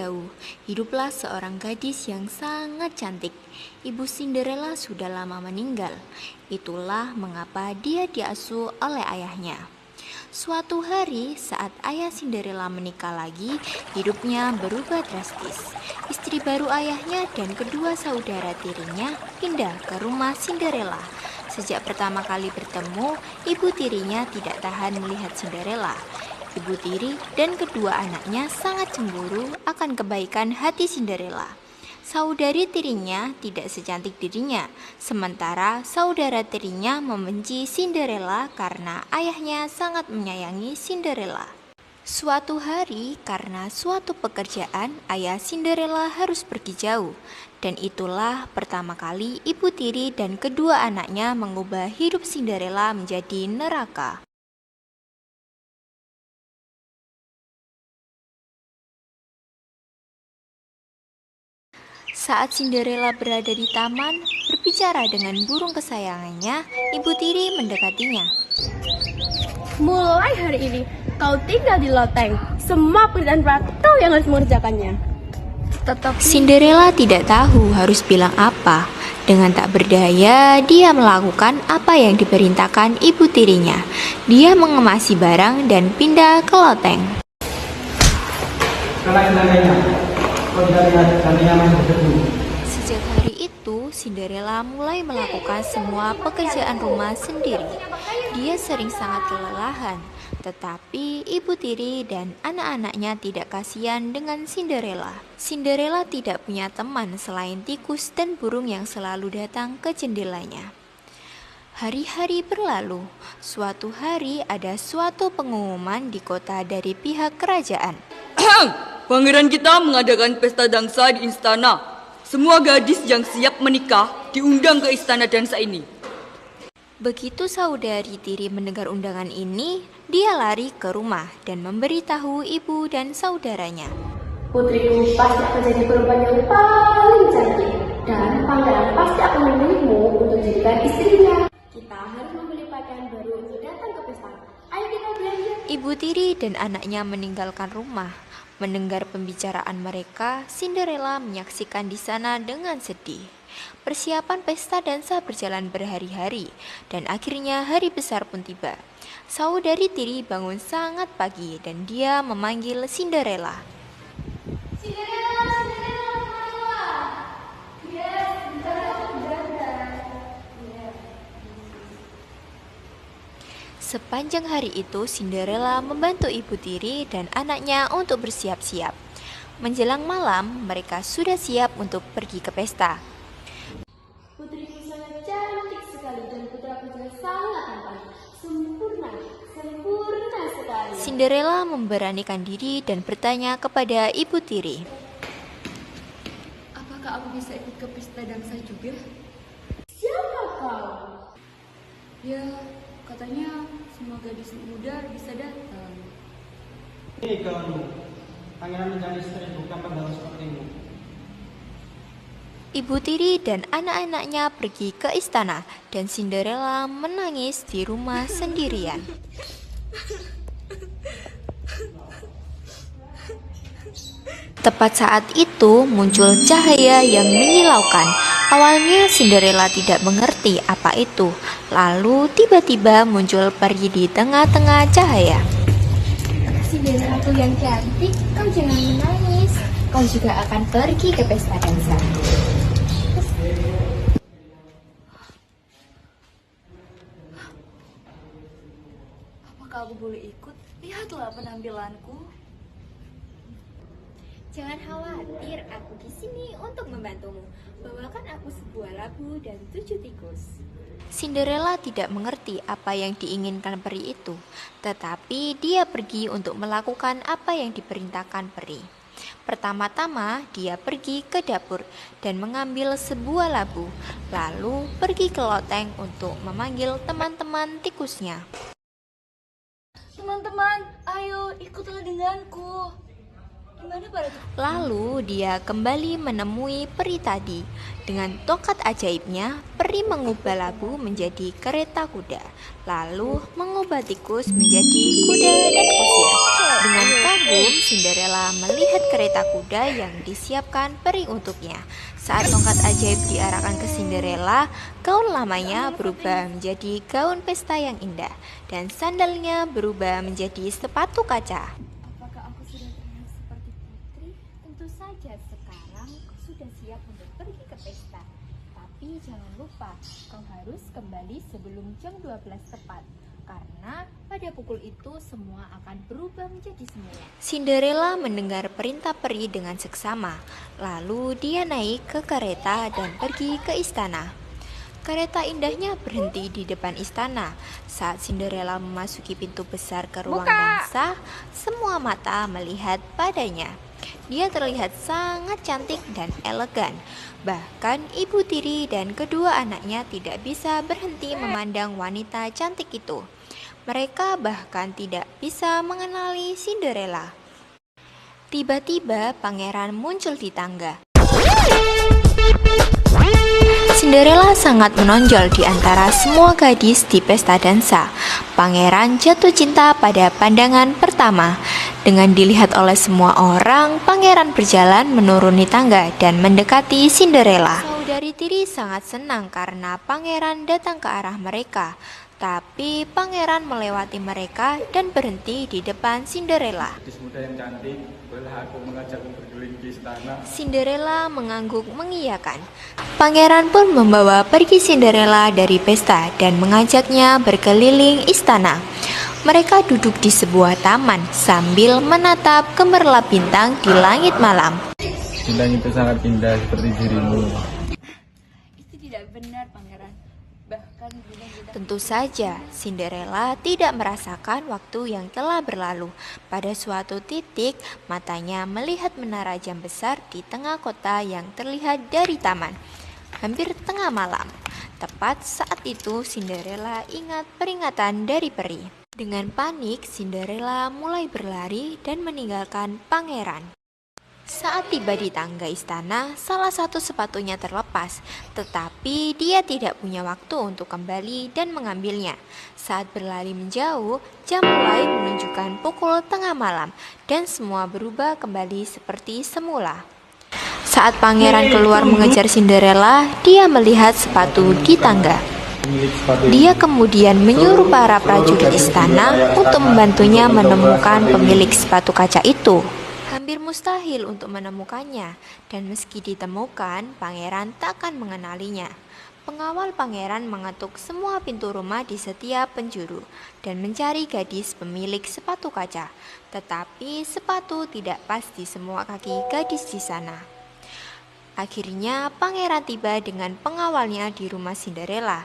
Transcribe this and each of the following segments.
jauh, hiduplah seorang gadis yang sangat cantik. Ibu Cinderella sudah lama meninggal. Itulah mengapa dia diasuh oleh ayahnya. Suatu hari saat ayah Cinderella menikah lagi, hidupnya berubah drastis. Istri baru ayahnya dan kedua saudara tirinya pindah ke rumah Cinderella. Sejak pertama kali bertemu, ibu tirinya tidak tahan melihat Cinderella. Ibu tiri dan kedua anaknya sangat cemburu akan kebaikan hati Cinderella. Saudari tirinya tidak secantik dirinya, sementara saudara tirinya membenci Cinderella karena ayahnya sangat menyayangi Cinderella. Suatu hari, karena suatu pekerjaan, ayah Cinderella harus pergi jauh. Dan itulah pertama kali ibu tiri dan kedua anaknya mengubah hidup Cinderella menjadi neraka. Saat Cinderella berada di taman, berbicara dengan burung kesayangannya, ibu tiri mendekatinya. Mulai hari ini, kau tinggal di loteng. Semua pekerjaan berat kau yang harus mengerjakannya. Tetapi Cinderella tidak tahu harus bilang apa. Dengan tak berdaya, dia melakukan apa yang diperintahkan ibu tirinya. Dia mengemasi barang dan pindah ke loteng. Sejak hari itu, Cinderella mulai melakukan semua pekerjaan rumah sendiri. Dia sering sangat kelelahan, tetapi ibu tiri dan anak-anaknya tidak kasihan dengan Cinderella. Cinderella tidak punya teman selain tikus dan burung yang selalu datang ke jendelanya. Hari-hari berlalu. Suatu hari ada suatu pengumuman di kota dari pihak kerajaan. Pangeran kita mengadakan pesta dansa di istana. Semua gadis yang siap menikah diundang ke istana dansa ini. Begitu saudari tiri mendengar undangan ini, dia lari ke rumah dan memberitahu ibu dan saudaranya. putriku pasti akan jadi perempuan yang paling cantik. Dan pangeran pasti akan memilihmu untuk jadikan istrinya. Kita harus membeli pakaian baru untuk datang ke pesta. Ayo kita belanja. Ibu tiri dan anaknya meninggalkan rumah. Mendengar pembicaraan mereka, Cinderella menyaksikan di sana dengan sedih. Persiapan pesta dansa berjalan berhari-hari, dan akhirnya hari besar pun tiba. Saudari tiri bangun sangat pagi dan dia memanggil Cinderella. Cinderella, kemarilah. Yes, bentar aku datang. Sepanjang hari itu, Cinderella membantu ibu tiri dan anaknya untuk bersiap-siap. Menjelang malam, mereka sudah siap untuk pergi ke pesta. Putriku sangat cantik sekali dan putraku juga sangat tampan. Sempurna sekali. Cinderella memberanikan diri dan bertanya kepada ibu tiri. Apakah aku bisa ikut ke pesta dansa juga? Siapa kau? Ya, katanya semua gadis muda bisa datang. Ini kawanmu, pangeran menjadi istri bukan pembawa sepertimu. Ibu tiri dan anak-anaknya pergi ke istana dan Cinderella menangis di rumah sendirian. Tepat saat itu muncul cahaya yang menyilaukan. Awalnya Cinderella tidak mengerti apa itu. Lalu tiba-tiba muncul peri di tengah-tengah cahaya. Cinderellaku yang cantik, kau jangan menangis. Kau juga akan pergi ke pesta dansa. Apakah aku boleh ikut? Lihatlah penampilanku. Jangan khawatir, aku di sini untuk membantumu. Bawakan aku sebuah labu dan 7 tikus. Cinderella tidak mengerti apa yang diinginkan peri itu, tetapi dia pergi untuk melakukan apa yang diperintahkan peri. Pertama-tama, dia pergi ke dapur dan mengambil sebuah labu, lalu pergi ke loteng untuk memanggil teman-teman tikusnya. Teman-teman, ayo ikutlah denganku. Gimana para Lalu dia kembali menemui peri tadi. Dengan tongkat ajaibnya, peri mengubah labu menjadi kereta kuda, lalu mengubah tikus menjadi kuda dan kusir. Dengan kagum, Cinderella melihat kereta kuda yang disiapkan peri untuknya. Saat tongkat ajaib diarahkan ke Cinderella, gaun lamanya berubah menjadi gaun pesta yang indah, dan sandalnya berubah menjadi sepatu kaca. Apakah aku sudah terlihat seperti putri? Tentu saja sekarang kau sudah siap untuk pergi ke pesta. Tapi jangan lupa, kau harus kembali sebelum jam 12 tepat. Karena pada pukul itu semua akan berubah menjadi semula. Cinderella mendengar perintah peri dengan seksama. Lalu dia naik ke kereta dan pergi ke istana. Kereta indahnya berhenti di depan istana. Saat Cinderella memasuki pintu besar ke ruang dansa, semua mata melihat padanya. Dia terlihat sangat cantik dan elegan. Bahkan ibu tiri dan kedua anaknya tidak bisa berhenti memandang wanita cantik itu. Mereka bahkan tidak bisa mengenali Cinderella. Tiba-tiba pangeran muncul di tangga. Cinderella sangat menonjol di antara semua gadis di pesta dansa. Pangeran jatuh cinta pada pandangan pertama. Dengan dilihat oleh semua orang, pangeran berjalan menuruni tangga dan mendekati Cinderella. Saudari tiri sangat senang karena pangeran datang ke arah mereka. Tapi pangeran melewati mereka dan berhenti di depan Cinderella. Gadis muda yang cantik, bolehlah aku mengajakmu berkeliling di istana. Cinderella mengangguk mengiyakan. Pangeran pun membawa pergi Cinderella dari pesta dan mengajaknya berkeliling istana. Mereka duduk di sebuah taman sambil menatap gemerlap bintang di langit malam. Bintang itu sangat indah seperti dirimu. Itu tidak benar, pangeran. Bahkan bintang-bintang Tentu saja, Cinderella tidak merasakan waktu yang telah berlalu. Pada suatu titik, matanya melihat menara jam besar di tengah kota yang terlihat dari taman. Hampir tengah malam. Tepat saat itu, Cinderella ingat peringatan dari peri. Dengan panik, Cinderella mulai berlari dan meninggalkan pangeran. Saat tiba di tangga istana, salah satu sepatunya terlepas, tetapi dia tidak punya waktu untuk kembali dan mengambilnya. Saat berlari menjauh, jam mulai menunjukkan pukul tengah malam dan semua berubah kembali seperti semula. Saat pangeran keluar mengejar Cinderella, dia melihat sepatu di tangga. Dia kemudian menyuruh para prajurit istana untuk membantunya menemukan pemilik sepatu kaca itu. Hampir mustahil untuk menemukannya, dan meski ditemukan, pangeran tak akan mengenalinya. Pengawal pangeran mengetuk semua pintu rumah di setiap penjuru dan mencari gadis pemilik sepatu kaca. Tetapi sepatu tidak pas di semua kaki gadis di sana. Akhirnya pangeran tiba dengan pengawalnya di rumah Cinderella.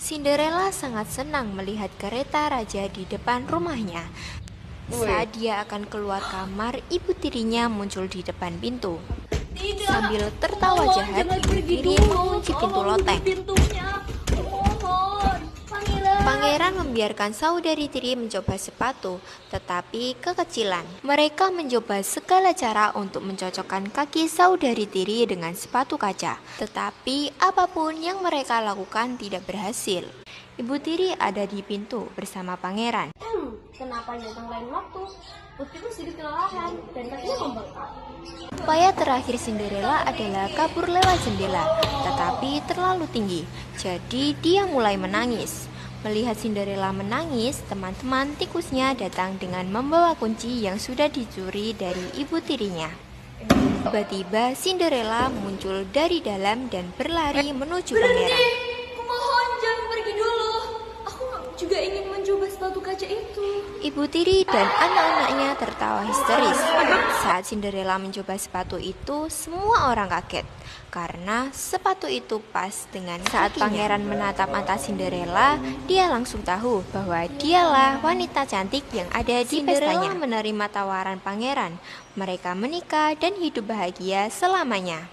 Cinderella sangat senang melihat kereta raja di depan rumahnya. Saat dia akan keluar kamar, ibu tirinya muncul di depan pintu. tidak. Sambil tertawa Tolong, jahat, jangan ibu pergi tiri dulu. mengunci pintu Tolong, loteng. pintunya. Mohon, pangeran. Pangeran membiarkan saudari tiri mencoba sepatu, tetapi kekecilan. Mereka mencoba segala cara untuk mencocokkan kaki saudari tiri dengan sepatu kaca, tetapi apapun yang mereka lakukan tidak berhasil. Ibu tiri ada di pintu bersama pangeran. Kenapa datang lain waktu? Putriku sedikit kelelahan dan kakinya membengkak. Upaya terakhir Cinderella adalah kabur lewat jendela, tetapi terlalu tinggi, jadi dia mulai menangis. Melihat Cinderella menangis, teman-teman tikusnya datang dengan membawa kunci yang sudah dicuri dari ibu tirinya. Tiba-tiba Cinderella muncul dari dalam dan berlari menuju pangeran. Kumohon, jangan pergi dulu. Aku juga ingin mencoba sepatu kaca itu. Ibu tiri dan anak-anaknya tertawa histeris. Saat Cinderella mencoba sepatu itu, semua orang kaget karena sepatu itu pas dengan saat pangeran menatap mata Cinderella, dia langsung tahu bahwa dialah wanita cantik yang ada di pestanya. Menerima tawaran pangeran. Mereka menikah dan hidup bahagia selamanya.